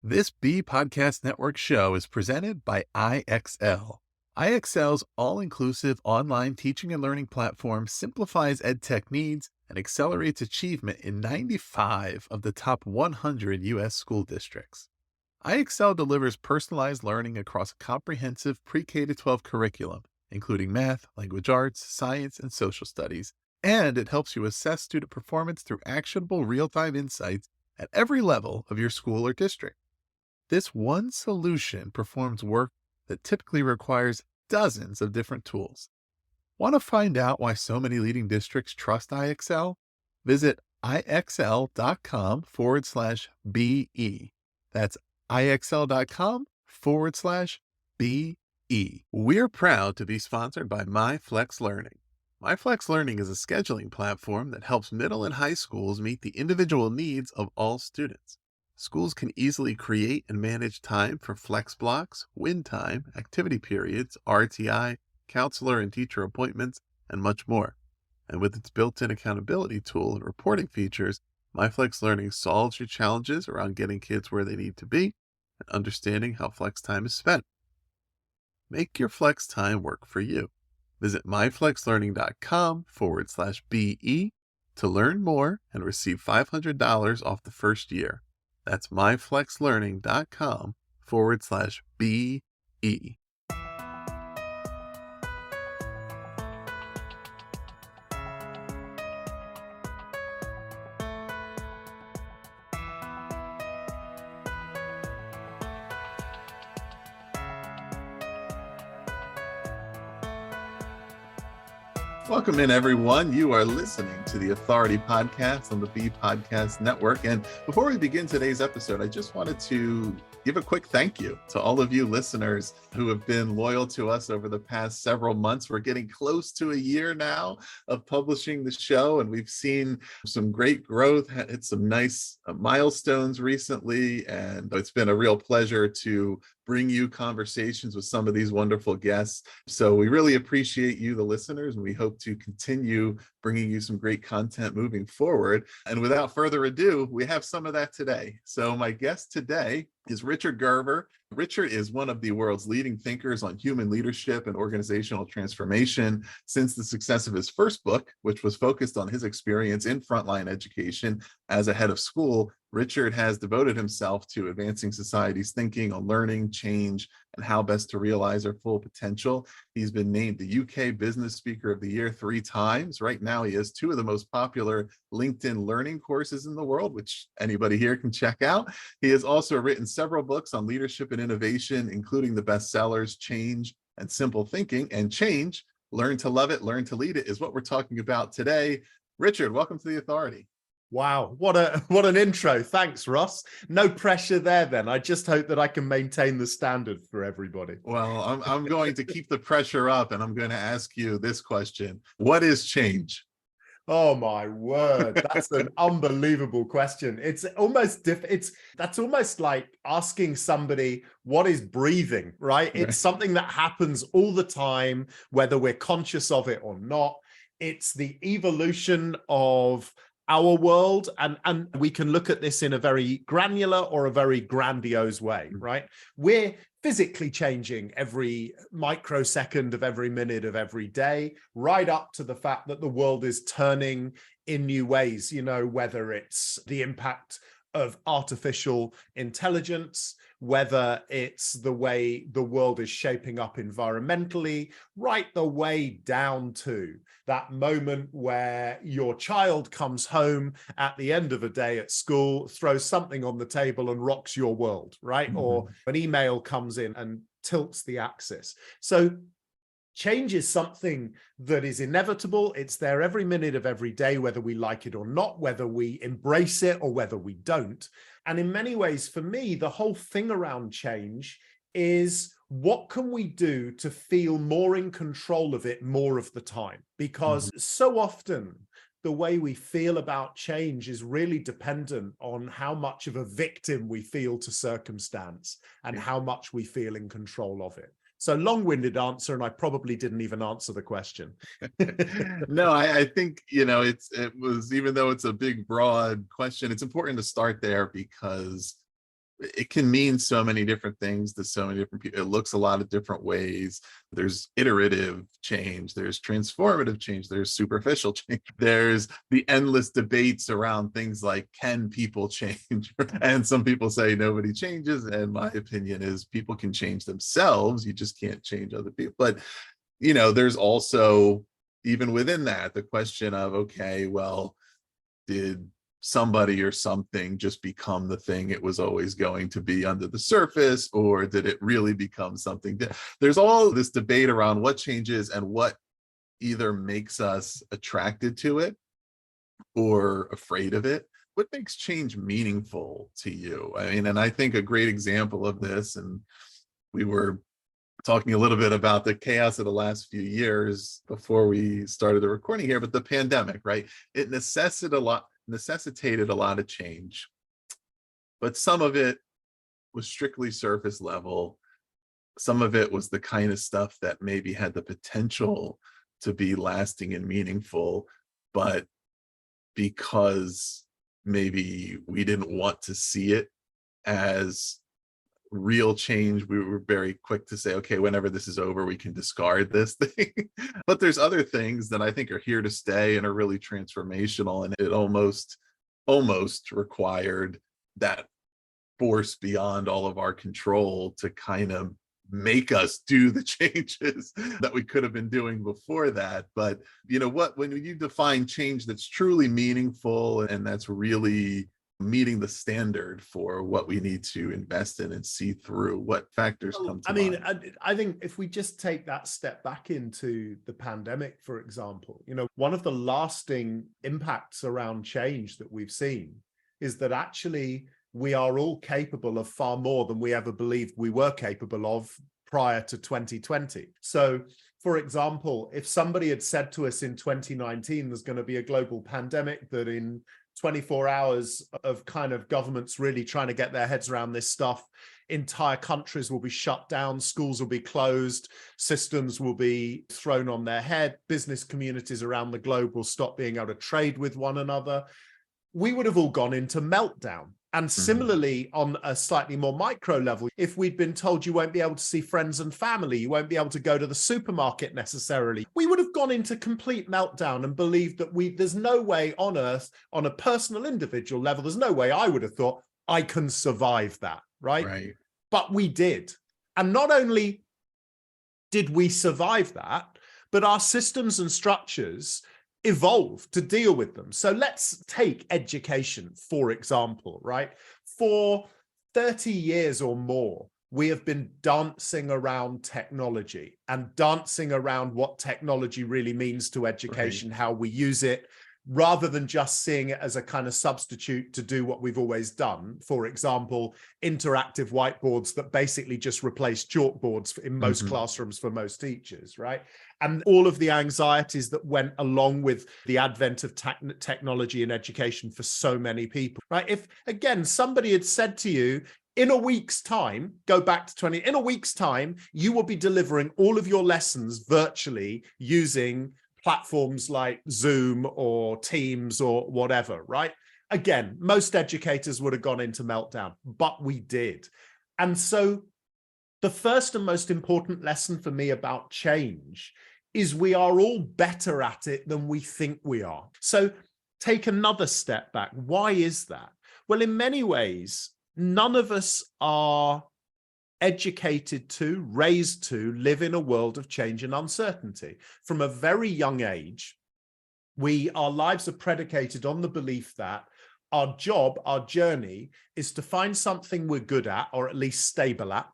This B Podcast Network show is presented by IXL. IXL's all-inclusive online teaching and learning platform simplifies edtech needs and accelerates achievement in 95 of the top 100 U.S. school districts. IXL delivers personalized learning across a comprehensive pre-K-12 curriculum, including math, language arts, science, and social studies, and it helps you assess student performance through actionable real-time insights at every level of your school or district. This one solution performs work that typically requires dozens of different tools. Want to find out why so many leading districts trust IXL? Visit ixl.com/BE. That's ixl.com/BE. We're proud to be sponsored by MyFlex Learning. MyFlex Learning is a scheduling platform that helps middle and high schools meet the individual needs of all students. Schools can easily create and manage time for flex blocks, win time, activity periods, RTI, counselor and teacher appointments, and much more. And with its built-in accountability tool and reporting features, MyFlex Learning solves your challenges around getting kids where they need to be and understanding how flex time is spent. Make your flex time work for you. Visit myflexlearning.com/BE to learn more and receive $500 off the first year. That's myflexlearning.com/BE. Welcome in, everyone. You are listening to the Authority Podcast on the B Podcast Network. And before we begin today's episode, I just wanted to give a quick thank you to all of you listeners who have been loyal to us over the past several months. We're getting close to a year now of publishing the show, and we've seen some great growth, hit some nice milestones recently, and it's been a real pleasure to bring you conversations with some of these wonderful guests. So we really appreciate you, the listeners, and we hope to continue bringing you some great content moving forward. And without further ado, we have some of that today. So my guest today is Richard Gerver. Richard is one of the world's leading thinkers on human leadership and organizational transformation. Since the success of his first book, which was focused on his experience in frontline education as a head of school, Richard has devoted himself to advancing society's thinking on learning, change, and how best to realize our full potential. He's been named the UK Business Speaker of the Year 3 times. Right now, he has 2 of the most popular LinkedIn learning courses in the world, which anybody here can check out. He has also written several books on leadership and innovation, including the bestsellers Change and Simple Thinking. And Change, Learn to Love It, Learn to Lead It, is what we're talking about today. Richard, welcome to the Authority. Wow, what an intro. Thanks, Ross. No pressure there then. I just hope that I can maintain the standard for everybody. Well, I'm going to keep the pressure up, and I'm going to ask you this question. What is change? Oh my word, that's an unbelievable question. It's almost that's almost like asking somebody what is breathing, right? It's something that happens all the time, whether we're conscious of it or not. It's the evolution of our world, and we can look at this in a very granular or a very grandiose way, right? We're physically changing every microsecond of every minute of every day, right up to the fact that the world is turning in new ways, whether it's the impact of artificial intelligence, whether it's the way the world is shaping up environmentally, right the way down to that moment where your child comes home at the end of a day at school, throws something on the table and rocks your world, right? Mm-hmm. Or an email comes in and tilts the axis. So change is something that is inevitable. It's there every minute of every day, whether we like it or not, whether we embrace it or whether we don't. And in many ways, for me, the whole thing around change is, what can we do to feel more in control of it more of the time? Because so often the way we feel about change is really dependent on how much of a victim we feel to circumstance and how much we feel in control of it. So long-winded answer, and I probably didn't even answer the question. No, I think, it was, even though it's a big, broad question, it's important to start there, because it can mean so many different things to so many different people. It looks a lot of different ways. There's iterative change, there's transformative change, there's superficial change, there's the endless debates around things like, can people change? And some people say nobody changes. And my opinion is people can change themselves. You just can't change other people. But, there's also, even within that, the question of, okay, well, did somebody or something just become the thing it was always going to be under the surface, or did it really become something? There's all this debate around what changes and what either makes us attracted to it or afraid of it. What makes change meaningful to you? I mean, and I think a great example of this, and we were talking a little bit about the chaos of the last few years before we started the recording here, but the pandemic, right? It necessitated a lot of change, but some of it was strictly surface level. Some of it was the kind of stuff that maybe had the potential to be lasting and meaningful, but because maybe we didn't want to see it as real change, we were very quick to say, okay, whenever this is over, we can discard this thing. But there's other things that I think are here to stay and are really transformational, and it almost required that force beyond all of our control to kind of make us do the changes that we could have been doing before that. But when you define change that's truly meaningful and that's really meeting the standard for what we need to invest in and see through, what factors come to mind? I think if we just take that step back into the pandemic, for example, one of the lasting impacts around change that we've seen is that actually we are all capable of far more than we ever believed we were capable of prior to 2020. So, for example, if somebody had said to us in 2019, there's going to be a global pandemic, that in 24 hours of kind of governments really trying to get their heads around this stuff, entire countries will be shut down, schools will be closed, systems will be thrown on their head, business communities around the globe will stop being able to trade with one another, we would have all gone into meltdown. And similarly, on a slightly more micro level, if we'd been told you won't be able to see friends and family, you won't be able to go to the supermarket necessarily, we would have gone into complete meltdown and believed that there's no way on earth, on a personal individual level, there's no way I would have thought I can survive that, right? But we did. And not only did we survive that, but our systems and structures evolve to deal with them. So let's take education, for example, right? For 30 years or more, we have been dancing around technology and dancing around what technology really means to education, how we use it, rather than just seeing it as a kind of substitute to do what we've always done. For example, interactive whiteboards that basically just replace chalkboards in most classrooms for most teachers, right? And all of the anxieties that went along with the advent of technology in education for so many people, right? If, again, somebody had said to you, in a week's time, go back to in a week's time, you will be delivering all of your lessons virtually using platforms like Zoom or Teams or whatever, right? Again, most educators would have gone into meltdown, but we did. And so the first and most important lesson for me about change is we are all better at it than we think we are. So take another step back. Why is that? Well, in many ways, none of us are educated to, raised to live in a world of change and uncertainty. From a very young age, our lives are predicated on the belief that our job, our journey, is to find something we're good at, or at least stable at,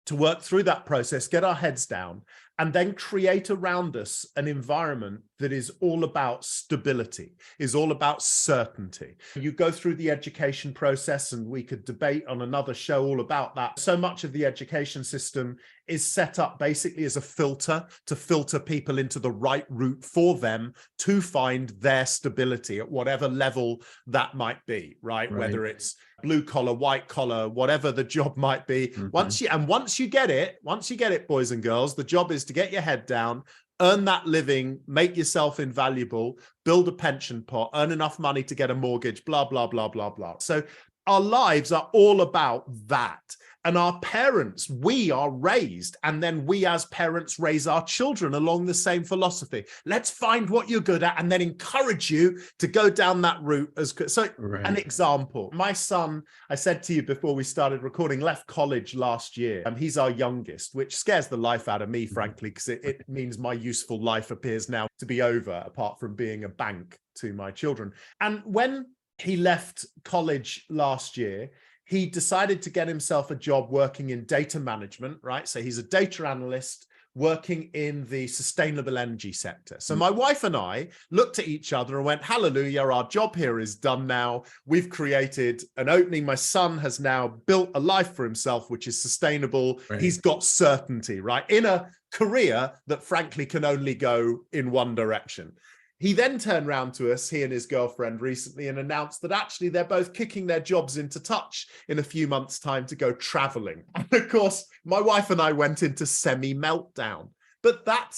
to work through that process, get our heads down, and then create around us an environment that is all about stability, is all about certainty. You go through the education process, and we could debate on another show all about that. So much of the education system is set up basically as a filter to filter people into the right route for them to find their stability at whatever level that might be, right? Whether it's blue collar, white collar, whatever the job might be. Once you get it, boys and girls, the job is to get your head down, earn that living, make yourself invaluable, build a pension pot, earn enough money to get a mortgage, blah, blah, blah, blah, blah. So our lives are all about that. And our parents, we are raised, and then we as parents raise our children along the same philosophy. Let's find what you're good at and then encourage you to go down that route as good. So an example, my son, I said to you before we started recording, left college last year. He's our youngest, which scares the life out of me, frankly, because it means my useful life appears now to be over, apart from being a bank to my children. And when he left college last year, he decided to get himself a job working in data management, right? So he's a data analyst working in the sustainable energy sector. So my wife and I looked at each other and went, hallelujah, our job here is done now. We've created an opening. My son has now built a life for himself, which is sustainable. Right. He's got certainty, right? In a career that frankly can only go in one direction. He then turned around to us, he and his girlfriend recently, and announced that actually they're both kicking their jobs into touch in a few months' time to go traveling. And of course, my wife and I went into semi-meltdown. But that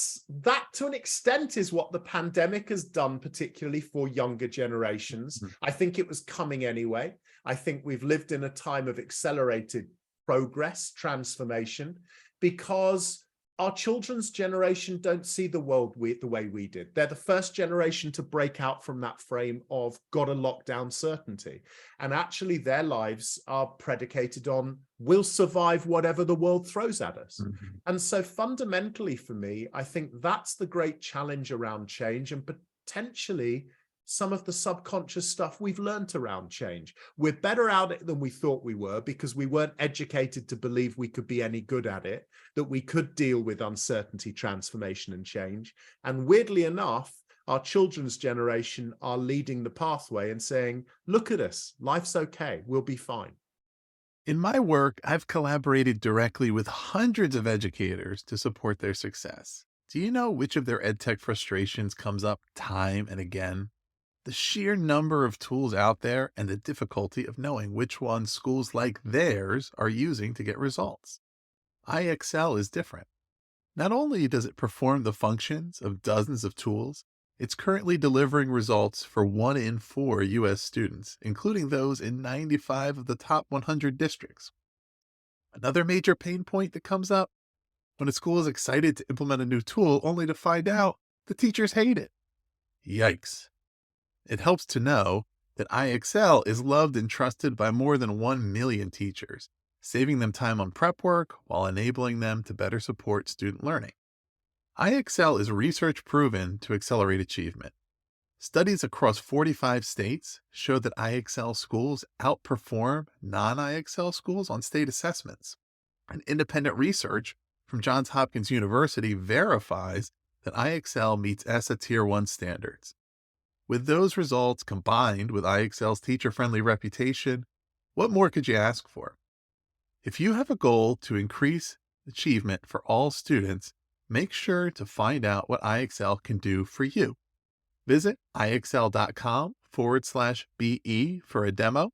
to an extent is what the pandemic has done, particularly for younger generations. I think it was coming anyway. I think we've lived in a time of accelerated progress, transformation, because our children's generation don't see the world the way we did. They're the first generation to break out from that frame of gotta lock down certainty. And actually their lives are predicated on, we'll survive whatever the world throws at us. And so fundamentally for me, I think that's the great challenge around change, and potentially some of the subconscious stuff we've learned around change. We're better at it than we thought we were because we weren't educated to believe we could be any good at it, that we could deal with uncertainty, transformation, and change. And weirdly enough, our children's generation are leading the pathway and saying, look at us, life's okay, we'll be fine. In my work, I've collaborated directly with hundreds of educators to support their success. Do you know which of their edtech frustrations comes up time and again? The sheer number of tools out there and the difficulty of knowing which ones schools like theirs are using to get results. iExcel is different. Not only does it perform the functions of dozens of tools, it's currently delivering results for 1 in 4 U.S. students, including those in 95 of the top 100 districts. Another major pain point that comes up: when a school is excited to implement a new tool only to find out the teachers hate it. Yikes. It helps to know that iExcel is loved and trusted by more than 1 million teachers, saving them time on prep work while enabling them to better support student learning. iExcel is research proven to accelerate achievement. Studies across 45 states show that iExcel schools outperform non-iExcel schools on state assessments. And independent research from Johns Hopkins University verifies that iExcel meets ESSA Tier 1 standards. With those results combined with iExcel's teacher-friendly reputation, what more could you ask for? If you have a goal to increase achievement for all students, make sure to find out what iExcel can do for you. Visit iexcel.com/BE for a demo.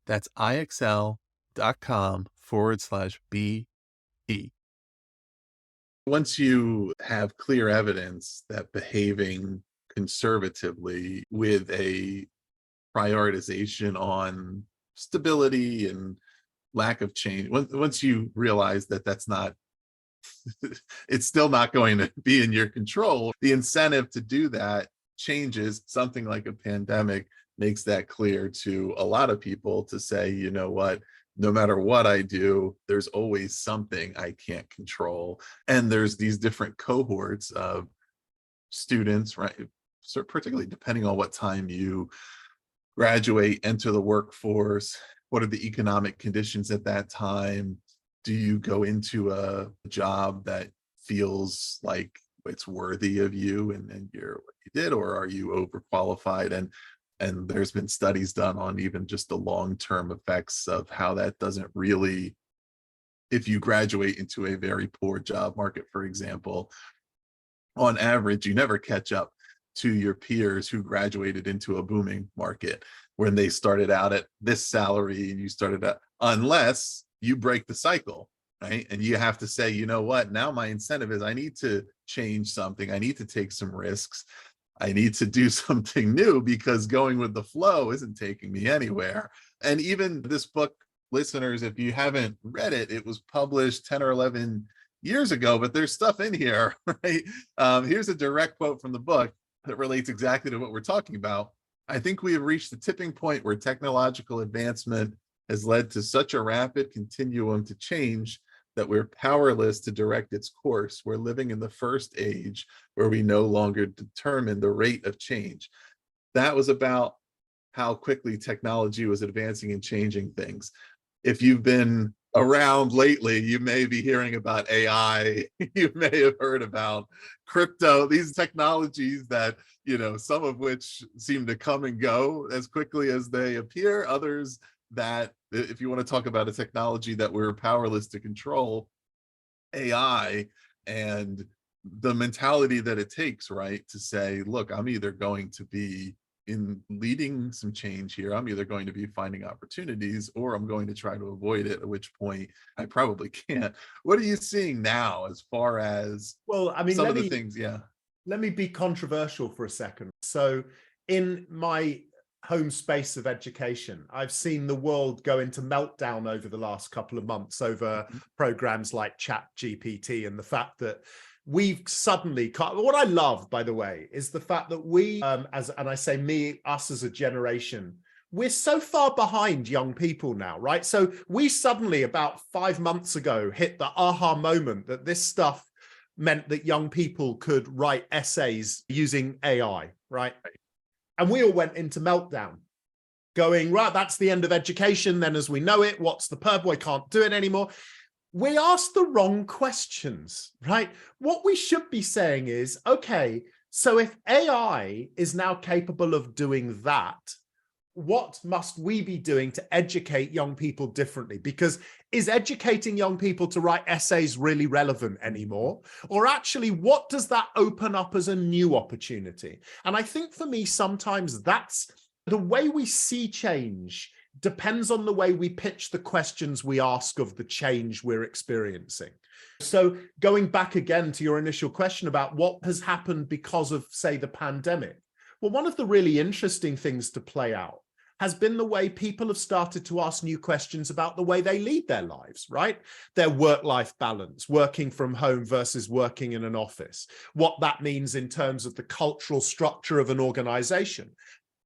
That's iexcel.com/BE. Once you have clear evidence that behaving conservatively with a prioritization on stability and lack of change, once you realize that that's not, it's still not going to be in your control, the incentive to do that changes. Something like a pandemic makes that clear to a lot of people to say, you know what, no matter what I do, there's always something I can't control. And there's these different cohorts of students, right? So particularly depending on what time you graduate, enter the workforce, what are the economic conditions at that time? Do you go into a job that feels like it's worthy of you and you're what you did, or are you overqualified? And there's been studies done on even just the long-term effects of how that doesn't really, if you graduate into a very poor job market, for example, on average, you never catch up to your peers who graduated into a booming market when they started out at this salary and you started at, unless you break the cycle, right? And you have to say, you know what, now my incentive is I need to change something. I need to take some risks. I need to do something new because going with the flow isn't taking me anywhere. And even this book, listeners, if you haven't read it, it was published 10 or 11 years ago, but there's stuff in here, right? Here's a direct quote from the book that relates exactly to what we're talking about. I think we have reached the tipping point where technological advancement has led to such a rapid continuum to change that we're powerless to direct its course. We're living in the first age where we no longer determine the rate of change. That was about how quickly technology was advancing and changing things. If you've been around lately, you may be hearing about AI. You may have heard about crypto, these technologies that, some of which seem to come and go as quickly as they appear, others that, if you want to talk about a technology that we're powerless to control, AI, and the mentality that it takes, right, to say, look, I'm either going to be in leading some change here, I'm either going to be finding opportunities, or I'm going to try to avoid it, at which point I probably can't. What are you seeing now as far as some of the things? Yeah. Let me be controversial for a second. So in my home space of education, I've seen the world go into meltdown over the last couple of months over programs like ChatGPT, and the fact that we've suddenly, what I love, by the way, is the fact that we, and I say me, us as a generation, we're so far behind young people now, right? So we suddenly, about 5 months ago, hit the aha moment that this stuff meant that young people could write essays using AI, right? And we all went into meltdown, going, right, that's the end of education then as we know it. What's the purpose? We can't do it anymore. We asked the wrong questions, right? What we should be saying is, okay, so if AI is now capable of doing that, what must we be doing to educate young people differently? Because is educating young people to write essays really relevant anymore? Or actually, what does that open up as a new opportunity? And I think for me, sometimes that's the way we see change depends on the way we pitch the questions we ask of the change we're experiencing. So going back again to your initial question about what has happened because of, say, the pandemic. Well, one of the really interesting things to play out has been the way people have started to ask new questions about the way they lead their lives, right? Their work-life balance, working from home versus working in an office, what that means in terms of the cultural structure of an organization,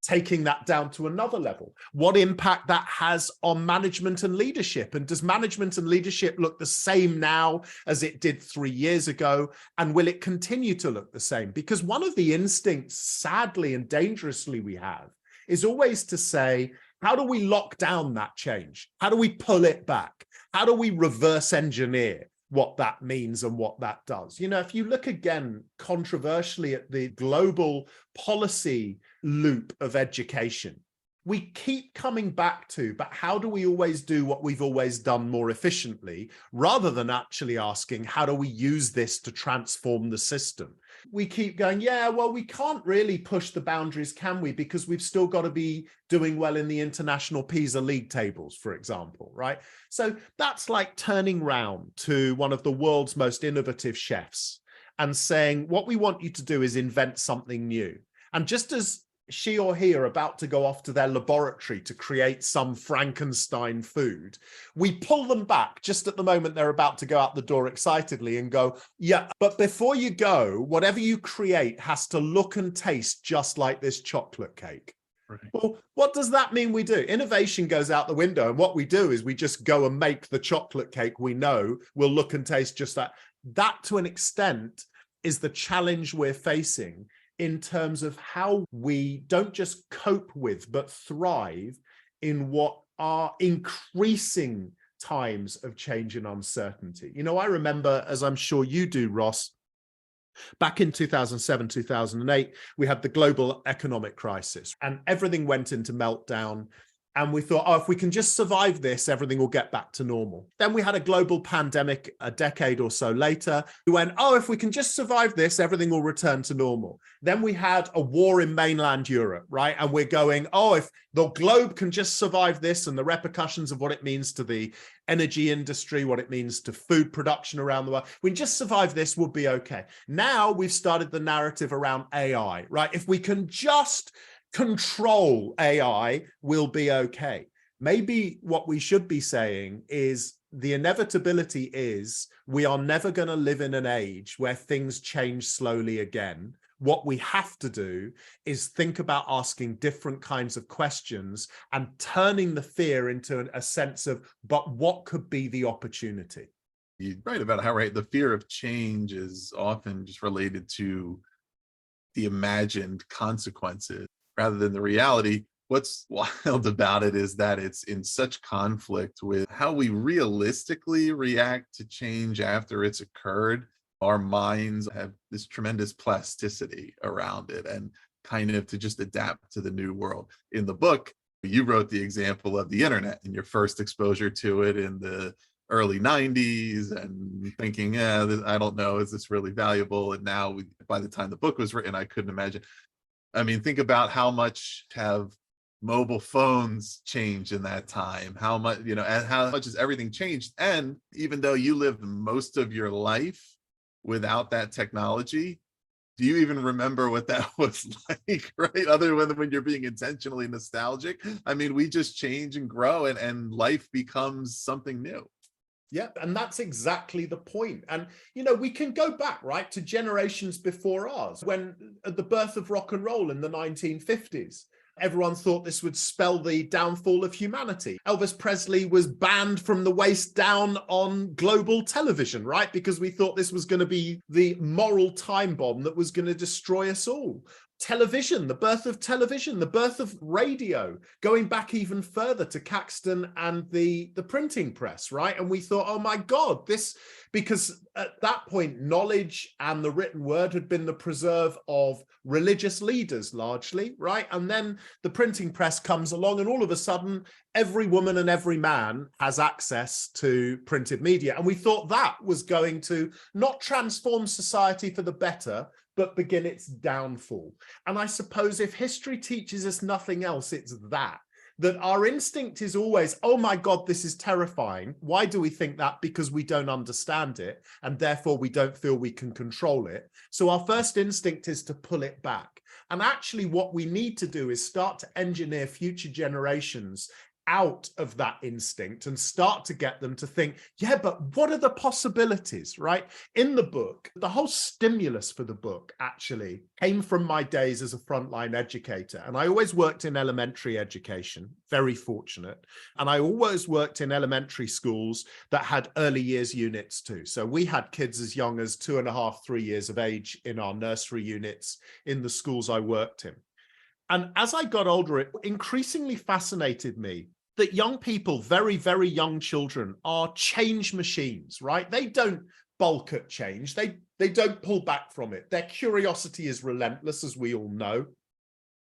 taking that down to another level, what impact that has on management and leadership. And does management and leadership look the same now as it did 3 years ago? And will it continue to look the same? Because one of the instincts, sadly and dangerously, we have is always to say, how do we lock down that change? How do we pull it back? How do we reverse engineer what that means and what that does? If you look again controversially at the global policy loop of education, we keep coming back to, but how do we always do what we've always done more efficiently, rather than actually asking, how do we use this to transform the system? We keep going, yeah, well, we can't really push the boundaries, can we? Because we've still got to be doing well in the international PISA league tables, for example, right? So that's like turning round to one of the world's most innovative chefs and saying, what we want you to do is invent something new. And just as she or he are about to go off to their laboratory to create some Frankenstein food, we pull them back just at the moment they're about to go out the door excitedly and go, yeah, but before you go, whatever you create has to look and taste just like this chocolate cake. Right. Well, what does that mean we do? Innovation goes out the window, and what we do is we just go and make the chocolate cake we know will look and taste just that. That, to an extent, is the challenge we're facing in terms of how we don't just cope with, but thrive in what are increasing times of change and uncertainty. I remember, as I'm sure you do, Ross, back in 2007, 2008, we had the global economic crisis and everything went into meltdown. And we thought, oh, if we can just survive this, everything will get back to normal. Then we had a global pandemic a decade or so later. We went, oh, if we can just survive this, everything will return to normal. Then we had a war in mainland Europe, right? And we're going, oh, if the globe can just survive this and the repercussions of what it means to the energy industry, what it means to food production around the world, we can just survive this, we'll be okay. Now we've started the narrative around AI, right? If we can just control AI, we'll be okay. Maybe what we should be saying is the inevitability is we are never going to live in an age where things change slowly again. What we have to do is think about asking different kinds of questions and turning the fear into a sense of, but what could be the opportunity? You're right about how the fear of change is often just related to the imagined consequences rather than the reality. What's wild about it is that it's in such conflict with how we realistically react to change after it's occurred. Our minds have this tremendous plasticity around it and kind of to just adapt to the new world. In the book, you wrote the example of the internet and your first exposure to it in the early 90s and thinking, yeah, I don't know, is this really valuable? And now by the time the book was written, I couldn't imagine. I mean, think about how much have mobile phones changed in that time, how much, and how much has everything changed. And even though you lived most of your life without that technology, do you even remember what that was like, right? Other than when you're being intentionally nostalgic. I mean, we just change and grow and life becomes something new. Yeah, and that's exactly the point. And, we can go back, right, to generations before ours, when at the birth of rock and roll in the 1950s, everyone thought this would spell the downfall of humanity. Elvis Presley was banned from the waist down on global television, right? Because we thought this was going to be the moral time bomb that was going to destroy us all. Television, the birth of radio, going back even further to Caxton and the printing press, right? And we thought, oh my God, because at that point, knowledge and the written word had been the preserve of religious leaders largely, right? And then the printing press comes along and all of a sudden, every woman and every man has access to printed media. And we thought that was going to not transform society for the better, but begin its downfall. And I suppose if history teaches us nothing else, it's that our instinct is always, oh my God, this is terrifying. Why do we think that? Because we don't understand it, and therefore we don't feel we can control it. So our first instinct is to pull it back. And actually what we need to do is start to engineer future generations out of that instinct and start to get them to think, yeah, but what are the possibilities, right? In the book, the whole stimulus for the book actually came from my days as a frontline educator. And I always worked in elementary education, very fortunate. And I always worked in elementary schools that had early years units too. So we had kids as young as 2.5, 3 years of age in our nursery units in the schools I worked in. And as I got older, it increasingly fascinated me that young people, very, very young children, are change machines, right? They don't balk at change. They don't pull back from it. Their curiosity is relentless, as we all know.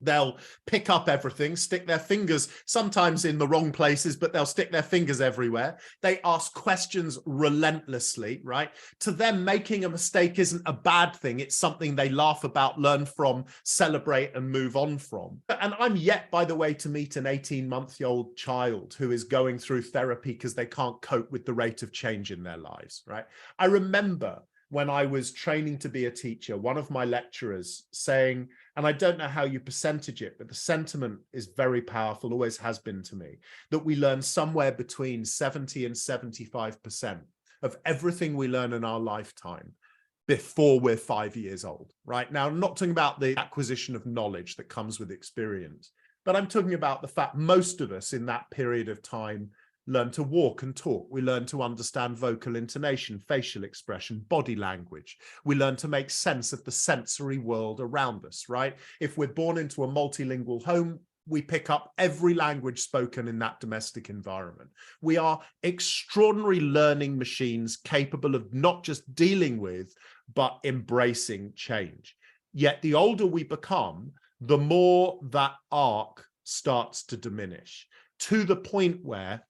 They'll pick up everything, stick their fingers sometimes in the wrong places, but they'll stick their fingers everywhere. They ask questions relentlessly, right? To them, making a mistake isn't a bad thing. It's something they laugh about, learn from, celebrate, and move on from. And I'm yet, by the way, to meet an 18-month-old child who is going through therapy because they can't cope with the rate of change in their lives, right? I remember when I was training to be a teacher, one of my lecturers saying, and I don't know how you percentage it, but the sentiment is very powerful, always has been to me, that we learn somewhere between 70 and 75% of everything we learn in our lifetime before we're 5 years old, right? Now, I'm not talking about the acquisition of knowledge that comes with experience, but I'm talking about the fact most of us in that period of time learn to walk and talk. We learn to understand vocal intonation, facial expression, body language. We learn to make sense of the sensory world around us, right? If we're born into a multilingual home, we pick up every language spoken in that domestic environment. We are extraordinary learning machines capable of not just dealing with, but embracing change. Yet the older we become, the more that arc starts to diminish. to the point where,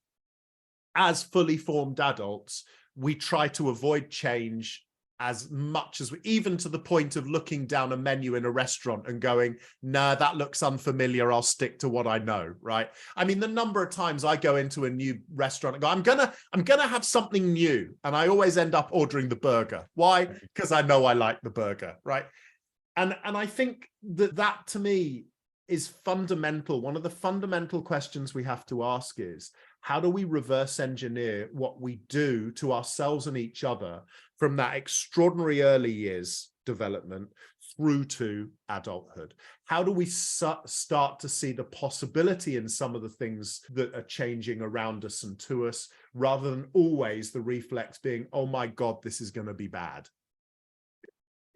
as fully formed adults, we try to avoid change as much as we, even to the point of looking down a menu in a restaurant and going, nah, that looks unfamiliar, I'll stick to what I know, right? I mean, the number of times I go into a new restaurant and go, I'm gonna have something new, and I always end up ordering the burger. Why? Because I know I like the burger, right? And I think that to me is fundamental. One of the fundamental questions we have to ask is, how do we reverse engineer what we do to ourselves and each other from that extraordinary early years development through to adulthood? How do we start to see the possibility in some of the things that are changing around us and to us, rather than always the reflex being, oh my God, this is going to be bad?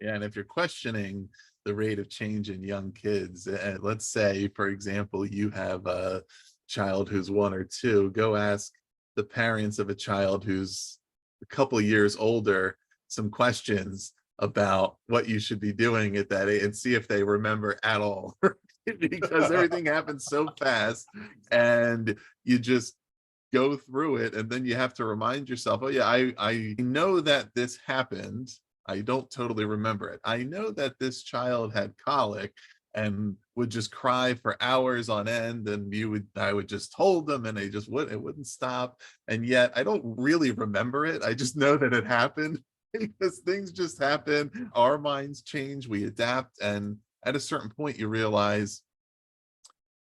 Yeah, and if you're questioning the rate of change in young kids, and let's say, for example, you have a child who's 1 or 2, go ask the parents of a child who's a couple of years older some questions about what you should be doing at that age and see if they remember at all. Because everything happens so fast and you just go through it, and then you have to remind yourself, oh yeah, I know that this happened. I don't totally remember it. I know that this child had colic and would just cry for hours on end, and I would just hold them and it wouldn't stop. And yet I don't really remember it. I just know that it happened because things just happen. Our minds change, we adapt, and at a certain point you realize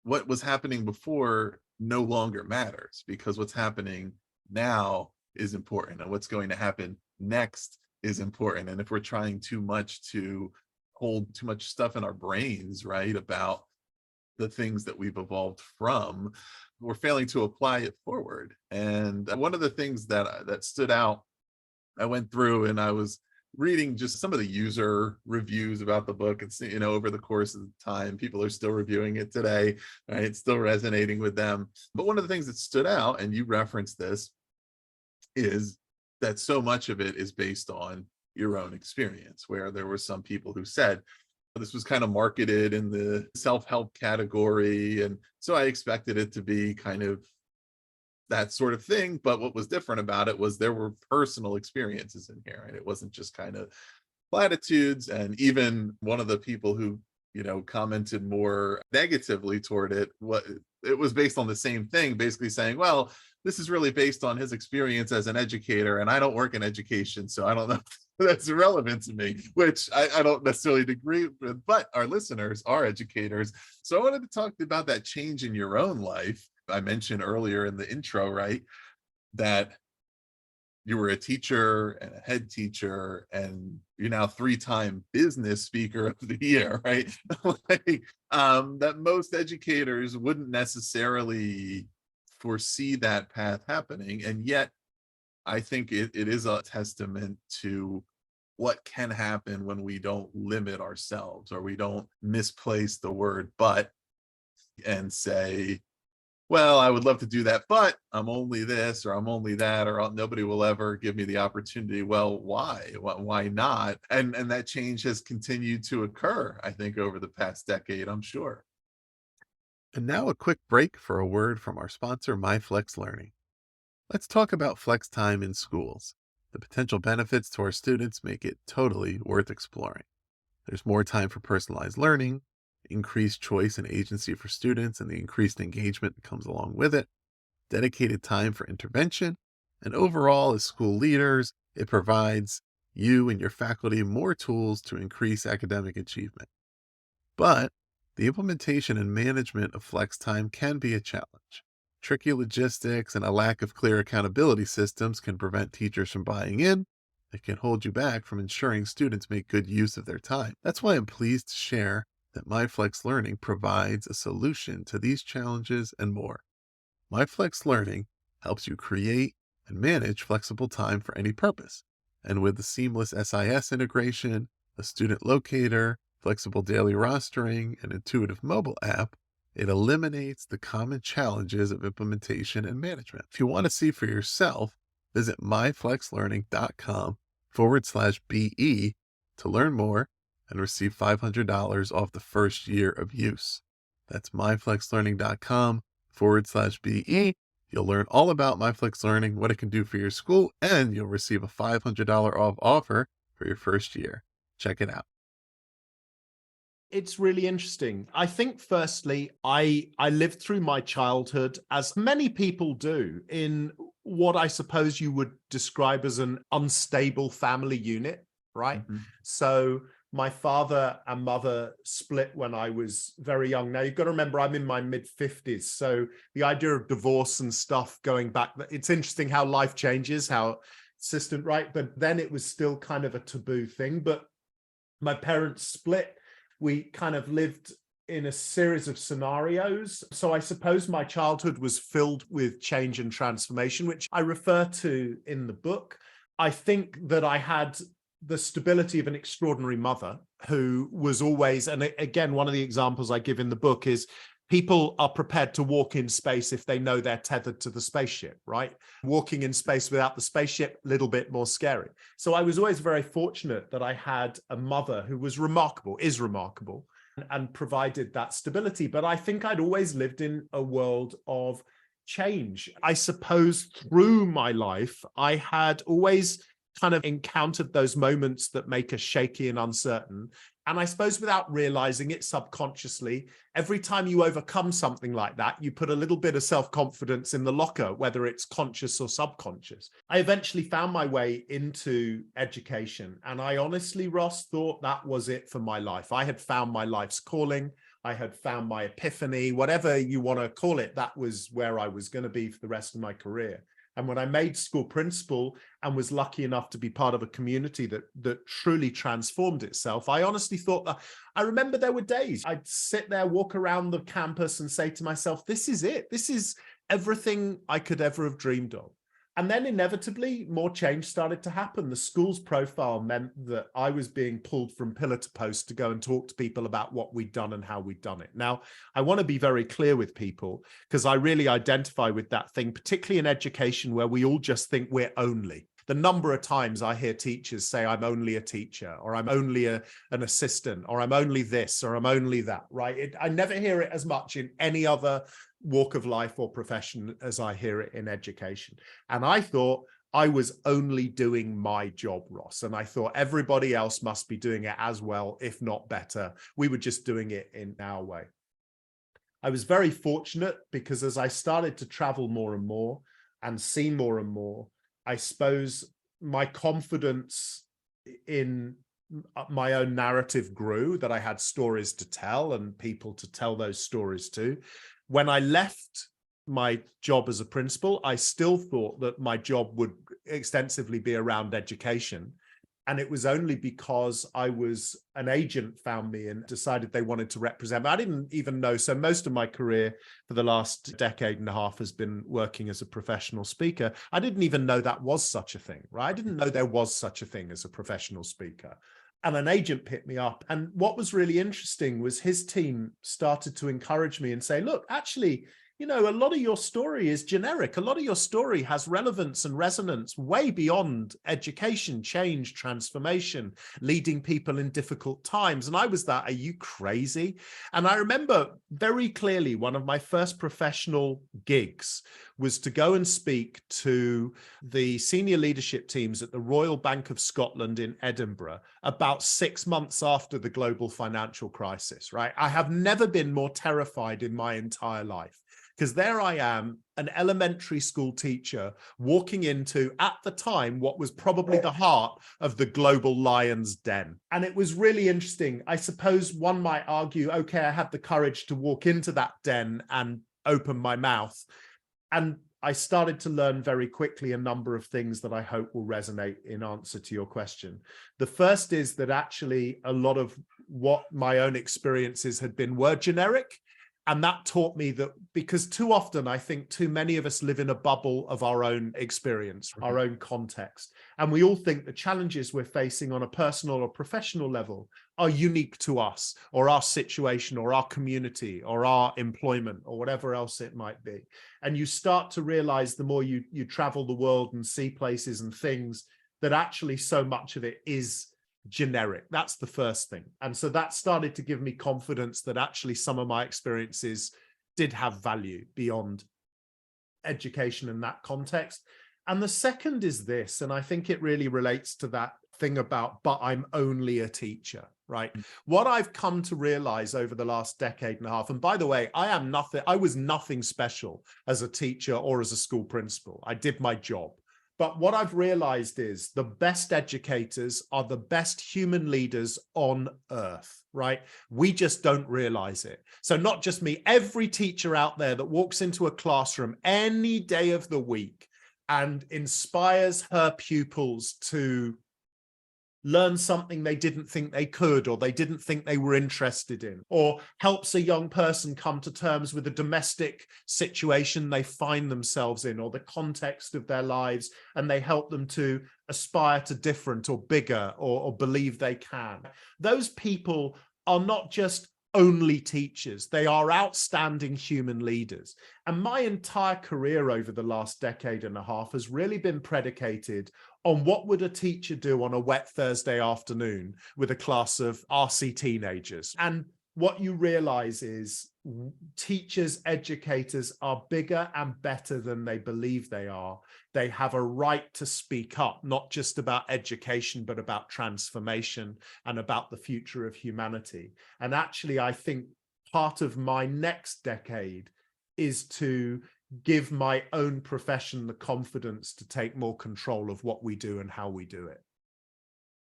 what was happening before no longer matters, because what's happening now is important, and what's going to happen next is important. And if we're trying too much to hold too much stuff in our brains, right, about the things that we've evolved from, we're failing to apply it forward. And one of the things that stood out, I went through and I was reading just some of the user reviews about the book, and see, over the course of the time, people are still reviewing it today, right? It's still resonating with them. But one of the things that stood out, and you referenced this, is that so much of it is based on your own experience, where there were some people who said this was kind of marketed in the self-help category, and so I expected it to be kind of that sort of thing. But what was different about it was there were personal experiences in here, and it wasn't just kind of platitudes. And even one of the people who commented more negatively toward it, it was based on the same thing, basically saying, well, this is really based on his experience as an educator, and I don't work in education, so I don't know if that's irrelevant to me, which I don't necessarily agree with, but our listeners are educators. So I wanted to talk about that change in your own life. I mentioned earlier in the intro, right, that you were a teacher and a head teacher, and you're now 3-time business speaker of the year, right? That most educators wouldn't necessarily foresee that path happening. And yet I think it is a testament to what can happen when we don't limit ourselves, or we don't misplace the word but and say, well, I would love to do that, but I'm only this, or I'm only that, or nobody will ever give me the opportunity. Well, why? Why not? And that change has continued to occur, I think, over the past decade, I'm sure. And now a quick break for a word from our sponsor, MyFlex Learning. Let's talk about flex time in schools. The potential benefits to our students make it totally worth exploring. There's more time for personalized learning, increased choice and agency for students, and the increased engagement that comes along with it, dedicated time for intervention, and overall, as school leaders, it provides you and your faculty more tools to increase academic achievement. But the implementation and management of flex time can be a challenge. Tricky logistics and a lack of clear accountability systems can prevent teachers from buying in. It can hold you back from ensuring students make good use of their time. That's why I'm pleased to share that MyFlex Learning provides a solution to these challenges and more. MyFlex Learning helps you create and manage flexible time for any purpose. And with the seamless SIS integration, a student locator, flexible daily rostering, and intuitive mobile app, it eliminates the common challenges of implementation and management. If you want to see for yourself, visit myflexlearning.com/BE to learn more and receive $500 off the first year of use. That's myflexlearning.com best.ly/BE. You'll learn all about MyFlex Learning, what it can do for your school, and you'll receive a $500 off offer for your first year. Check it out. It's really interesting. I think, firstly, I lived through my childhood, as many people do, in what I suppose you would describe as an unstable family unit, right? Mm-hmm. So my father and mother split when I was very young. Now, you've got to remember, I'm in my mid-50s. So the idea of divorce and stuff going back, it's interesting how life changes, how consistent, right? But then it was still kind of a taboo thing. But my parents split. We kind of lived in a series of scenarios. So I suppose my childhood was filled with change and transformation, which I refer to in the book. I think that I had the stability of an extraordinary mother who was always, and again, one of the examples I give in the book is people are prepared to walk in space if they know they're tethered to the spaceship, right? Walking in space without the spaceship, a little bit more scary. So I was always very fortunate that I had a mother who was remarkable, is remarkable, and provided that stability. But I think I'd always lived in a world of change. I suppose through my life, I had always kind of encountered those moments that make us shaky and uncertain. And I suppose without realizing it subconsciously, every time you overcome something like that, you put a little bit of self-confidence in the locker, whether it's conscious or subconscious. I eventually found my way into education. And I honestly, Ross, thought that was it for my life. I had found my life's calling. I had found my epiphany, whatever you want to call it. That was where I was going to be for the rest of my career. And when I made school principal and was lucky enough to be part of a community that truly transformed itself, I honestly thought that, I remember there were days I'd sit there, walk around the campus and say to myself, this is it. This is everything I could ever have dreamed of. And then inevitably, more change started to happen. The school's profile meant that I was being pulled from pillar to post to go and talk to people about what we'd done and how we'd done it. Now, I want to be very clear with people because I really identify with that thing, particularly in education where we all just think we're only. The number of times I hear teachers say, I'm only a teacher, or I'm only an assistant, or I'm only this, or I'm only that, right? I never hear it as much in any other walk of life or profession as I hear it in education. And I thought I was only doing my job, Ross. And I thought everybody else must be doing it as well, if not better. We were just doing it in our way. I was very fortunate because as I started to travel more and more and see more and more, I suppose my confidence in my own narrative grew, that I had stories to tell and people to tell those stories to. When I left my job as a principal, I still thought that my job would extensively be around education. And it was only because an agent found me and decided they wanted to represent me. I didn't even know. So most of my career for the last decade and a half has been working as a professional speaker. I didn't even know that was such a thing, right? I didn't know there was such a thing as a professional speaker. And an agent picked me up. And what was really interesting was his team started to encourage me and say, look, actually, you know, a lot of your story is generic. A lot of your story has relevance and resonance way beyond education, change, transformation, leading people in difficult times. And I was that, are you crazy? And I remember very clearly one of my first professional gigs was to go and speak to the senior leadership teams at the Royal Bank of Scotland in Edinburgh about 6 months after the global financial crisis, right? I have never been more terrified in my entire life. Because there I am, an elementary school teacher, walking into, at the time, what was probably the heart of the global lion's den. And it was really interesting. I suppose one might argue, okay, I had the courage to walk into that den and open my mouth. And I started to learn very quickly a number of things that I hope will resonate in answer to your question. The first is that actually a lot of what my own experiences had been were generic. And that taught me that, because too often I think too many of us live in a bubble of our own experience, our own context. And we all think the challenges we're facing on a personal or professional level are unique to us or our situation or our community or our employment or whatever else it might be. And you start to realize the more you travel the world and see places and things that actually so much of it is generic. That's the first thing. And so that started to give me confidence that actually some of my experiences did have value beyond education in that context. And the second is this, and I think it really relates to that thing about, but I'm only a teacher, right? What I've come to realize over the last decade and a half, and by the way, I was nothing special as a teacher or as a school principal. I did my job. But what I've realized is the best educators are the best human leaders on earth, right? We just don't realize it. So not just me, every teacher out there that walks into a classroom any day of the week and inspires her pupils to learn something they didn't think they could, or they didn't think they were interested in, or helps a young person come to terms with a domestic situation they find themselves in, or the context of their lives, and they help them to aspire to different or bigger, or believe they can. Those people are not just only teachers. They are outstanding human leaders. And my entire career over the last decade and a half has really been predicated on what would a teacher do on a wet Thursday afternoon with a class of RC teenagers. And what you realize is teachers, educators are bigger and better than they believe they are. They have a right to speak up, not just about education, but about transformation and about the future of humanity. And actually, I think part of my next decade is to give my own profession the confidence to take more control of what we do and how we do it.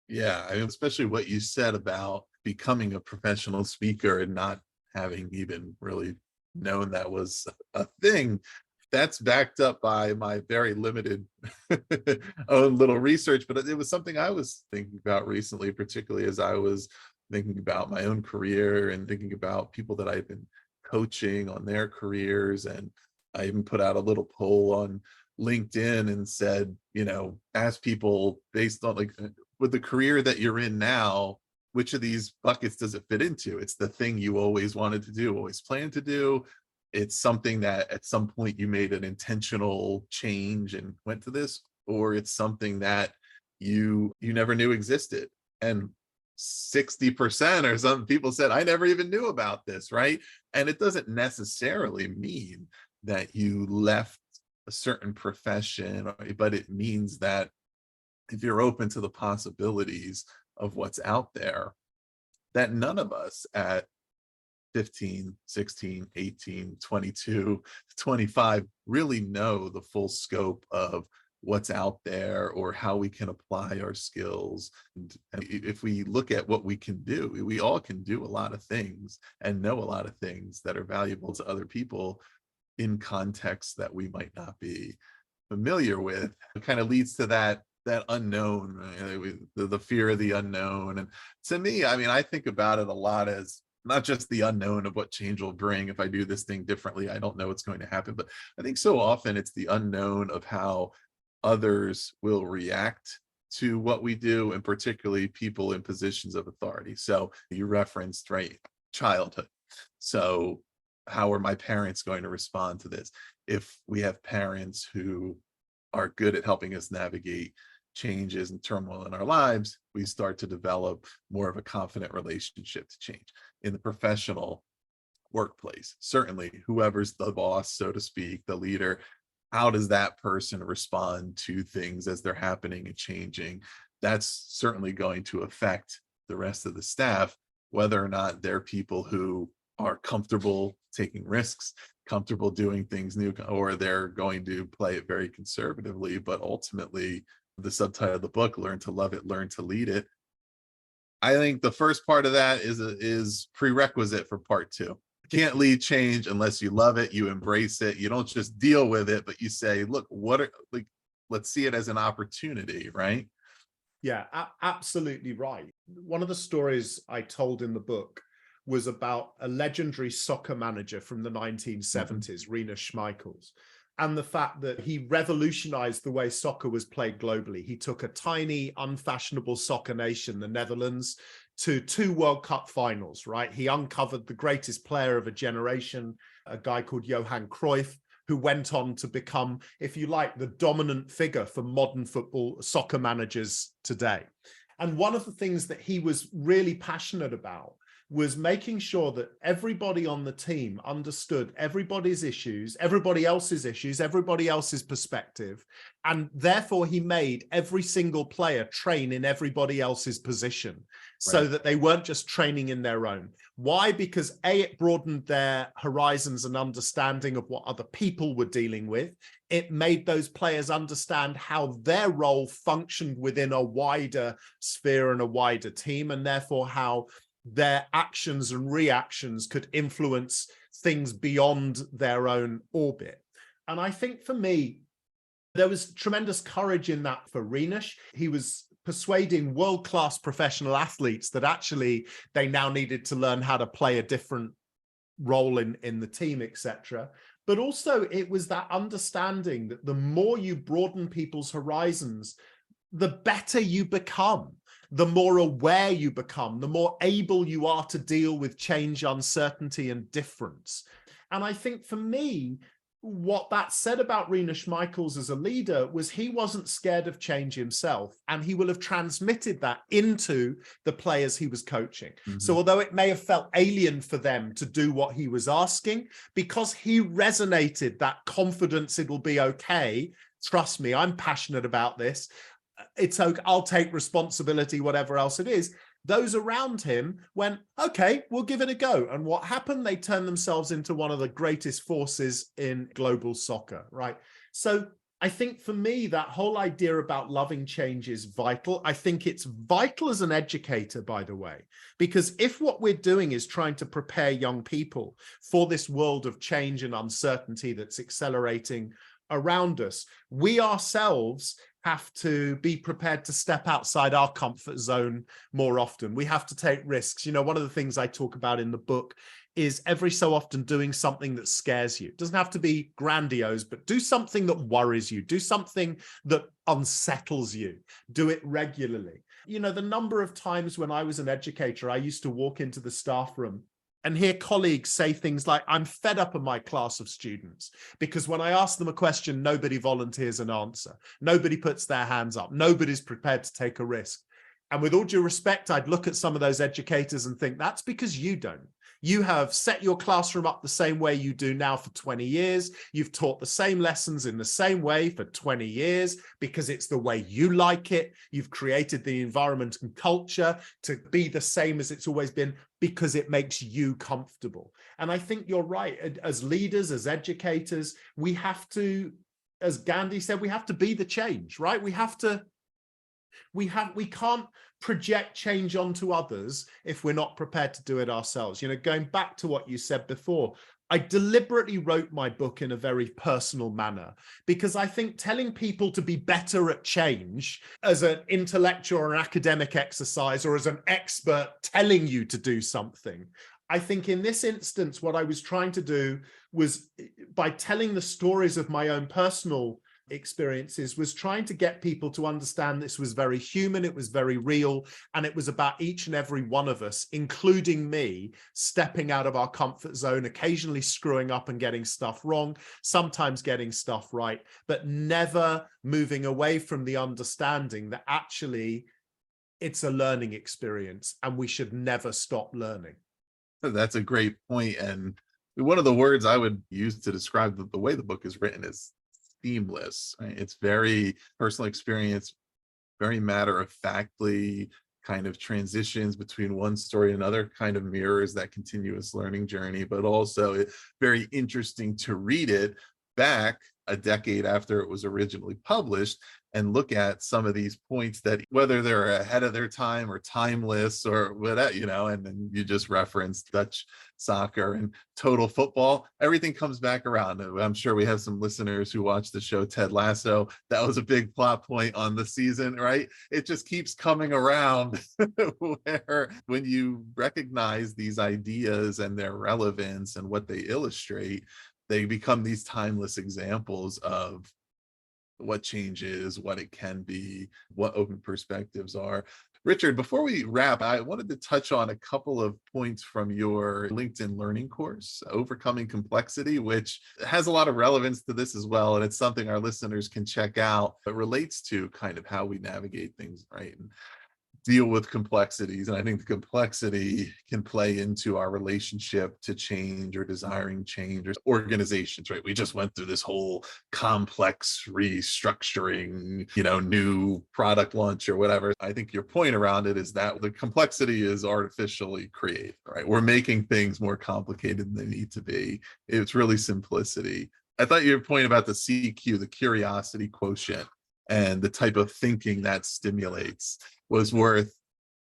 Yeah, I mean, especially what you said about becoming a professional speaker and not having even really known that was a thing. That's backed up by my very limited own little research, but it was something I was thinking about recently, particularly as I was thinking about my own career and thinking about people that I've been coaching on their careers. And I even put out a little poll on LinkedIn and said, ask people based on, like, with the career that you're in now, which of these buckets does it fit into? It's the thing you always wanted to do, always planned to do. It's something that at some point you made an intentional change and went to this, or it's something that you never knew existed. And 60% or some people said, I never even knew about this, right? And it doesn't necessarily mean that you left a certain profession, but it means that if you're open to the possibilities of what's out there, that none of us at 15, 16, 18, 22, 25 really know the full scope of what's out there or how we can apply our skills. And if we look at what we can do, we all can do a lot of things and know a lot of things that are valuable to other people in contexts that we might not be familiar with. It kind of leads to that unknown, the fear of the unknown. And to me, I mean, I think about it a lot as not just the unknown of what change will bring. If I do this thing differently, I don't know what's going to happen. But I think so often it's the unknown of how others will react to what we do, and particularly people in positions of authority. So you referenced, right, childhood. So how are my parents going to respond to this? If we have parents who are good at helping us navigate changes and turmoil in our lives, we start to develop more of a confident relationship to change. In the professional workplace, certainly whoever's the boss, so to speak, the leader, how does that person respond to things as they're happening and changing? That's certainly going to affect the rest of the staff, whether or not they're people who are comfortable taking risks, comfortable doing things new, or they're going to play it very conservatively. But ultimately, the subtitle of the book, Learn to Love It, Learn to Lead It, I think the first part of that is prerequisite for part two. You can't lead change unless you love it, you embrace it, you don't just deal with it, but you say, look, let's see it as an opportunity, right? Yeah, absolutely right. One of the stories I told in the book was about a legendary soccer manager from the 1970s, Rinus Schmeichels, and the fact that he revolutionized the way soccer was played globally. He took a tiny, unfashionable soccer nation, the Netherlands, to 2 World Cup finals, right? He uncovered the greatest player of a generation, a guy called Johan Cruyff, who went on to become, if you like, the dominant figure for modern football soccer managers today. And one of the things that he was really passionate about was making sure that everybody on the team understood everybody's issues, everybody else's perspective. And therefore he made every single player train in everybody else's position so that they weren't just training in their own. Why? Because A, it broadened their horizons and understanding of what other people were dealing with. It made those players understand how their role functioned within a wider sphere and a wider team, and therefore how their actions and reactions could influence things beyond their own orbit. And I think for me, there was tremendous courage in that for Renish. He was persuading world-class professional athletes that actually they now needed to learn how to play a different role in the team, etc. But also it was that understanding that the more you broaden people's horizons, the better you become, the more aware you become, the more able you are to deal with change, uncertainty, and difference. And I think for me, what that said about Renish Michaels as a leader was he wasn't scared of change himself, and he will have transmitted that into the players he was coaching. So although it may have felt alien for them to do what he was asking, because he resonated that confidence, it'll be okay. Trust me, I'm passionate about this. It's okay, I'll take responsibility, whatever else it is. Those around him went, okay, we'll give it a go. And what happened? They turned themselves into one of the greatest forces in global soccer, right? So I think for me, that whole idea about loving change is vital. I think it's vital as an educator, by the way, because if what we're doing is trying to prepare young people for this world of change and uncertainty that's accelerating around us, we ourselves have to be prepared to step outside our comfort zone more often. We have to take risks. You know, one of the things I talk about in the book is every so often doing something that scares you. It doesn't have to be grandiose, but do something that worries you. Do something that unsettles you. Do it regularly. You know, the number of times when I was an educator, I used to walk into the staff room and hear colleagues say things like, I'm fed up of my class of students because when I ask them a question, nobody volunteers an answer. Nobody puts their hands up. Nobody's prepared to take a risk. And with all due respect, I'd look at some of those educators and think, that's because you don't. You have set your classroom up the same way you do now for 20 years. You've taught the same lessons in the same way for 20 years because it's the way you like it. You've created the environment and culture to be the same as it's always been because it makes you comfortable. And I think you're right. As leaders, as educators, we have to, as Gandhi said, we have to be the change, right? We can't project change onto others if we're not prepared to do it ourselves. You know, going back to what you said before, I deliberately wrote my book in a very personal manner because I think telling people to be better at change as an intellectual or an academic exercise or as an expert telling you to do something, I think in this instance, what I was trying to do was, by telling the stories of my own personal experiences, was trying to get people to understand this was very human, it was very real, and it was about each and every one of us, including me, stepping out of our comfort zone, occasionally screwing up and getting stuff wrong, sometimes getting stuff right, but never moving away from the understanding that actually it's a learning experience and we should never stop learning. That's a great point. And one of the words I would use to describe the way the book is written is seamless. Right? It's very personal experience, very matter-of-factly kind of transitions between one story and another, kind of mirrors that continuous learning journey, but also very interesting to read it back a decade after it was originally published and look at some of these points that whether they're ahead of their time or timeless or whatever, you know, and then you just referenced Dutch soccer and total football, everything comes back around. I'm sure we have some listeners who watch the show Ted Lasso. That was a big plot point on the season, right? It just keeps coming around where when you recognize these ideas and their relevance and what they illustrate, they become these timeless examples of what change is, what it can be, what open perspectives are. Richard, before we wrap, I wanted to touch on a couple of points from your LinkedIn learning course, Overcoming Complexity, which has a lot of relevance to this as well. And it's something our listeners can check out. It relates to kind of how we navigate things, right? And deal with complexities. And I think the complexity can play into our relationship to change or desiring change, or organizations, right? We just went through this whole complex restructuring, new product launch or whatever. I think your point around it is that the complexity is artificially created, right? We're making things more complicated than they need to be. It's really simplicity. I thought your point about the CQ, the curiosity quotient, and the type of thinking that stimulates was worth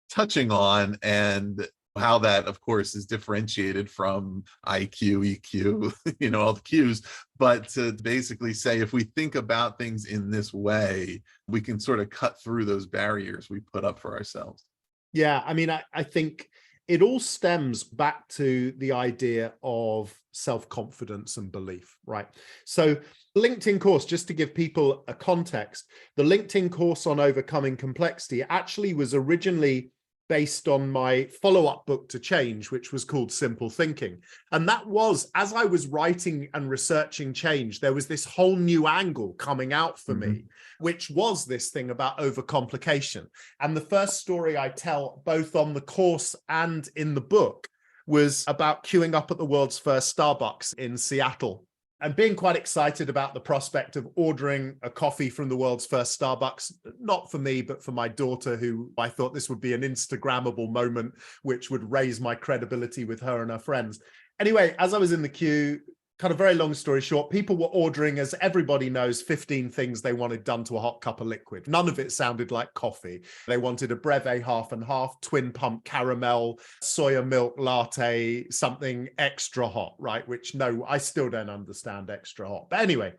touching on, and how that, of course, is differentiated from IQ, EQ, all the Qs. But to basically say, if we think about things in this way, we can sort of cut through those barriers we put up for ourselves. Yeah, I mean, I think it all stems back to the idea of self-confidence and belief, right? So LinkedIn course, just to give people a context, the LinkedIn course on overcoming complexity actually was originally based on my follow-up book to Change, which was called Simple Thinking. And that was, as I was writing and researching change, there was this whole new angle coming out for me, which was this thing about overcomplication. And the first story I tell, both on the course and in the book, was about queuing up at the world's first Starbucks in Seattle and being quite excited about the prospect of ordering a coffee from the world's first Starbucks, not for me, but for my daughter, who I thought this would be an Instagrammable moment, which would raise my credibility with her and her friends. Anyway, as I was in the queue, kind of very long story short, people were ordering, as everybody knows, 15 things they wanted done to a hot cup of liquid. None of it sounded like coffee. They wanted a breve half and half, twin pump caramel, soya milk latte, something extra hot, right? Which, no, I still don't understand extra hot. But anyway,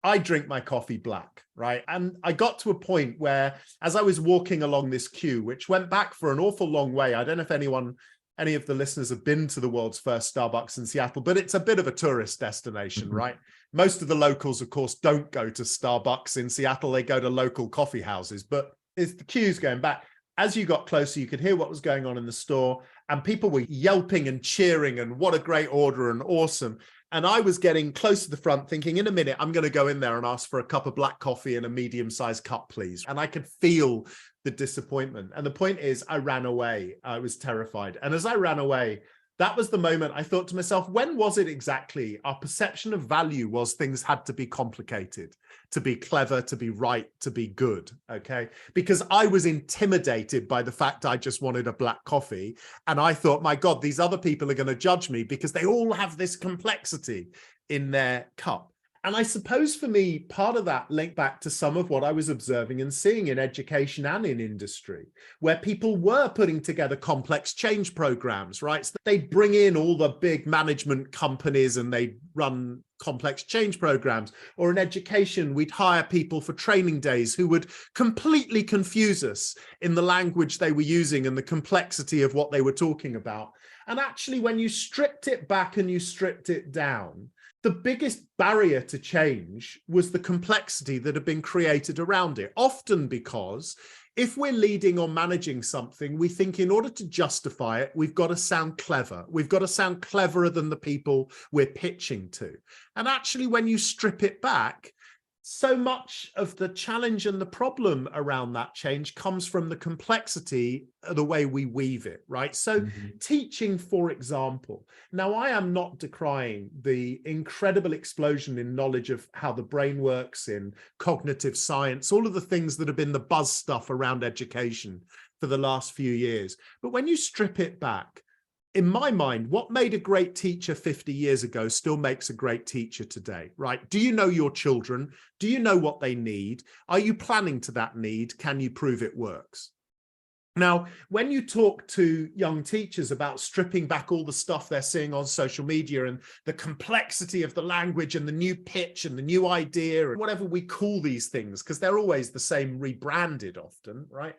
I drink my coffee black, right? And I got to a point where, as I was walking along this queue, which went back for an awful long way, I don't know if any of the listeners have been to the world's first Starbucks in Seattle, but it's a bit of a tourist destination, right? Most of the locals, of course, don't go to Starbucks in Seattle. They go to local coffee houses, but it's the queues going back. As you got closer, you could hear what was going on in the store, and people were yelping and cheering and what a great order and awesome. And I was getting close to the front thinking, in a minute, I'm going to go in there and ask for a cup of black coffee and a medium-sized cup, please. And I could feel the disappointment. And the point is, I ran away. I was terrified. And as I ran away, that was the moment I thought to myself, when was it exactly our perception of value was things had to be complicated, to be clever, to be right, to be good, okay? Because I was intimidated by the fact I just wanted a black coffee. And I thought, my God, these other people are going to judge me because they all have this complexity in their cup. And I suppose for me, part of that linked back to some of what I was observing and seeing in education and in industry, where people were putting together complex change programs, right? So they'd bring in all the big management companies and they'd run complex change programs. Or in education, we'd hire people for training days who would completely confuse us in the language they were using and the complexity of what they were talking about. And actually, when you stripped it back and you stripped it down, the biggest barrier to change was the complexity that had been created around it, often because if we're leading or managing something, we think in order to justify it, we've got to sound clever. We've got to sound cleverer than the people we're pitching to. And actually, when you strip it back, so much of the challenge and the problem around that change comes from the complexity of the way we weave it, right? So teaching, for example, now I am not decrying the incredible explosion in knowledge of how the brain works, in cognitive science, all of the things that have been the buzz stuff around education for the last few years. But when you strip it back, in my mind, what made a great teacher 50 years ago still makes a great teacher today, right? Do you know your children? Do you know what they need? Are you planning to that need? Can you prove it works? Now, when you talk to young teachers about stripping back all the stuff they're seeing on social media and the complexity of the language and the new pitch and the new idea and whatever we call these things, because they're always the same rebranded often, right?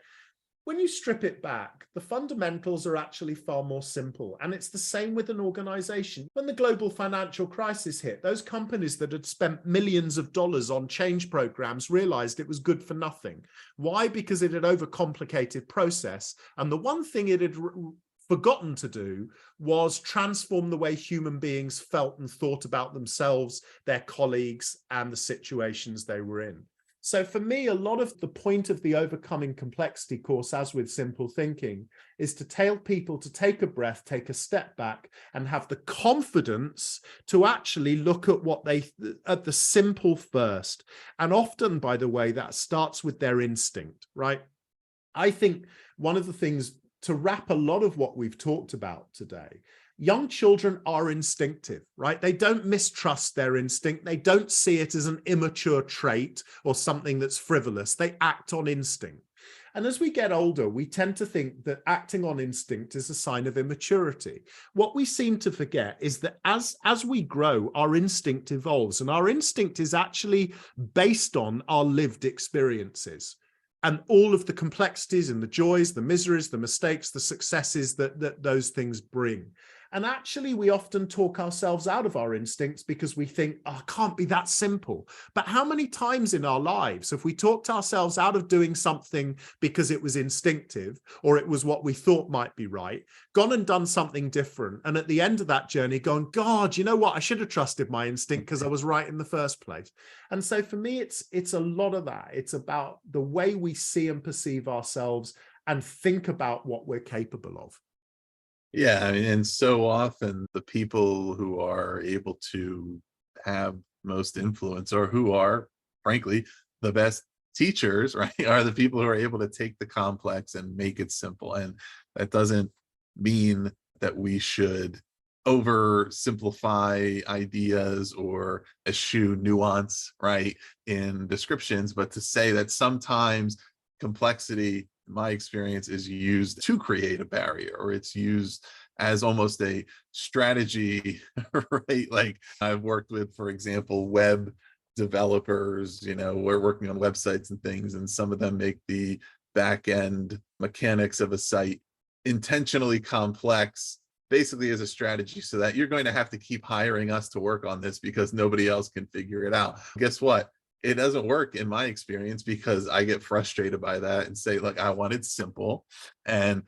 When you strip it back, the fundamentals are actually far more simple. And it's the same with an organization. When the global financial crisis hit, those companies that had spent millions of dollars on change programs realized it was good for nothing. Why? Because it had overcomplicated process. And the one thing it had forgotten to do was transform the way human beings felt and thought about themselves, their colleagues, and the situations they were in. So for me, a lot of the point of the Overcoming Complexity course, as with Simple Thinking, is to tell people to take a breath, take a step back, and have the confidence to actually look at the simple first. And often, by the way, that starts with their instinct, right? I think one of the things to wrap a lot of what we've talked about today, young children are instinctive, right? They don't mistrust their instinct. They don't see it as an immature trait or something that's frivolous. They act on instinct. And as we get older, we tend to think that acting on instinct is a sign of immaturity. What we seem to forget is that as we grow, our instinct evolves, and our instinct is actually based on our lived experiences and all of the complexities and the joys, the miseries, the mistakes, the successes that those things bring. And actually, we often talk ourselves out of our instincts because we think, oh, it can't be that simple. But how many times in our lives have we talked ourselves out of doing something because it was instinctive or it was what we thought might be right, gone and done something different, and at the end of that journey gone, God, you know what? I should have trusted my instinct because I was right in the first place. And so for me, it's a lot of that. It's about the way we see and perceive ourselves and think about what we're capable of. Yeah, I mean, and so often the people who are able to have most influence, or who are, frankly, the best teachers, right, are the people who are able to take the complex and make it simple. And that doesn't mean that we should oversimplify ideas or eschew nuance, right, in descriptions, but to say that sometimes complexity, in my experience, is used to create a barrier, or it's used as almost a strategy, right? Like I've worked with, for example, web developers, we're working on websites and things, and some of them make the back end mechanics of a site intentionally complex, basically as a strategy, so that you're going to have to keep hiring us to work on this because nobody else can figure it out. Guess what? It doesn't work in my experience, because I get frustrated by that and say, look, I want it simple. And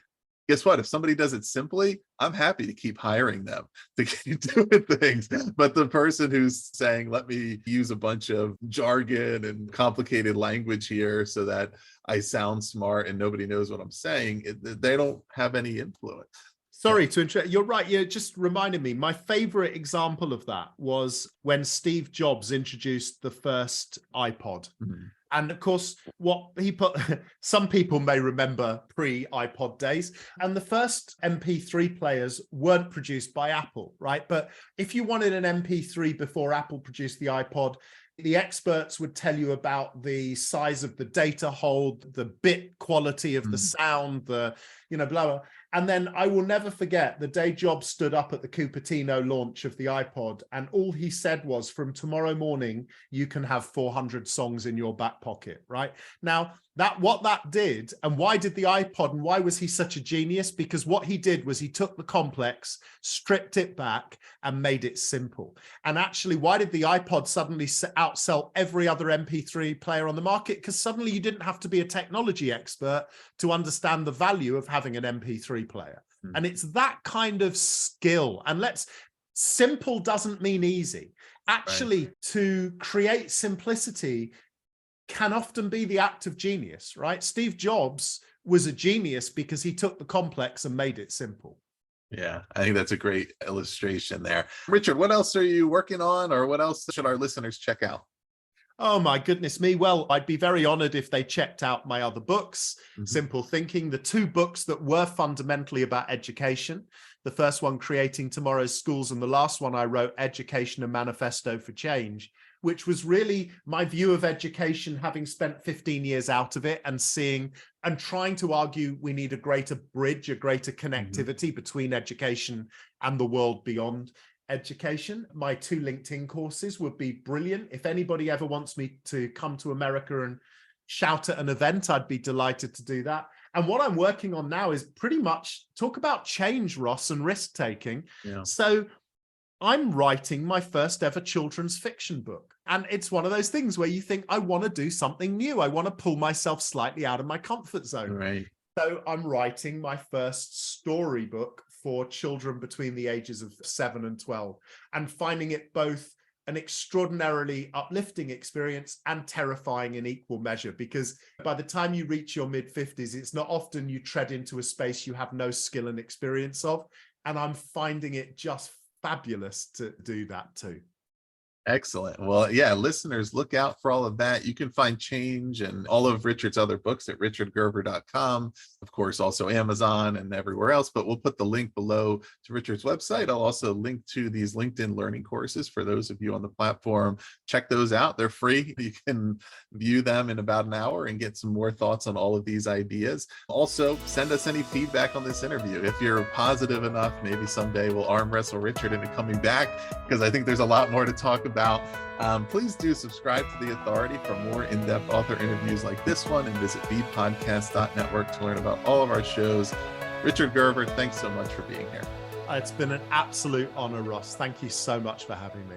guess what? If somebody does it simply, I'm happy to keep hiring them to keep doing things. But the person who's saying, let me use a bunch of jargon and complicated language here so that I sound smart and nobody knows what I'm saying, they don't have any influence. Sorry to interrupt. You're right. You just reminded me. My favorite example of that was when Steve Jobs introduced the first iPod. Mm-hmm. And of course, what he put, some people may remember pre-iPod days, and the first MP3 players weren't produced by Apple, right? But if you wanted an MP3 before Apple produced the iPod, the experts would tell you about the size of the data hold, the bit quality of the sound, the, blah, blah. And then I will never forget the day Jobs stood up at the Cupertino launch of the iPod, and all he said was, from tomorrow morning, you can have 400 songs in your back pocket, right? Now, what that did, and why did the iPod, and why was he such a genius? Because what he did was he took the complex, stripped it back, and made it simple. And actually, why did the iPod suddenly outsell every other MP3 player on the market? Because suddenly you didn't have to be a technology expert to understand the value of having an MP3 player. And it's that kind of skill. And simple doesn't mean easy. Actually, right. To create simplicity can often be the act of genius, right? Steve Jobs was a genius because he took the complex and made it simple. Yeah, I think that's a great illustration there. Richard, what else are you working on, or what else should our listeners check out? Oh my goodness me. Well, I'd be very honored if they checked out my other books, Simple Thinking, the two books that were fundamentally about education. The first one, Creating Tomorrow's Schools, and the last one I wrote, Education: A Manifesto for Change, which was really my view of education, having spent 15 years out of it and seeing and trying to argue we need a greater bridge, a greater connectivity between education and the world beyond education. My 2 LinkedIn courses would be brilliant. If anybody ever wants me to come to America and shout at an event, I'd be delighted to do that. And what I'm working on now is pretty much talk about change, Ross, and risk taking. Yeah. So I'm writing my first ever children's fiction book. And it's one of those things where you think, I want to do something new. I want to pull myself slightly out of my comfort zone. Right. So I'm writing my first storybook for children between the ages of 7 and 12, and finding it both an extraordinarily uplifting experience and terrifying in equal measure, because by the time you reach your mid-50s, it's not often you tread into a space you have no skill and experience of. And I'm finding it just fabulous to do that too. Excellent. Well, yeah, listeners, look out for all of that. You can find Change and all of Richard's other books at richardgerver.com. Of course, also Amazon and everywhere else, but we'll put the link below to Richard's website. I'll also link to these LinkedIn learning courses for those of you on the platform. Check those out. They're free. You can view them in about an hour and get some more thoughts on all of these ideas. Also, send us any feedback on this interview. If you're positive enough, maybe someday we'll arm wrestle Richard into coming back, because I think there's a lot more to talk about. Please do subscribe to The Authority for more in-depth author interviews like this one, and visit thepodcast.network to learn about all of our shows. Richard Gerver, thanks so much for being here. It's been an absolute honor, Ross. Thank you so much for having me.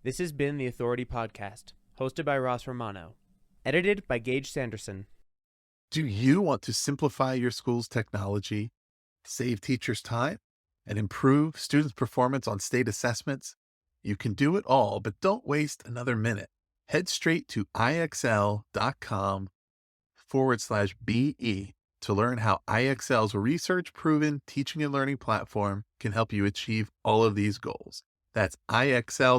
This has been The Authority Podcast, hosted by Ross Romano, edited by Gage Sanderson. Do you want to simplify your school's technology, save teachers time, and improve students' performance on state assessments? You can do it all, but don't waste another minute. Head straight to ixl.com/BE to learn how IXL's research-proven teaching and learning platform can help you achieve all of these goals. That's ixl.com/BE.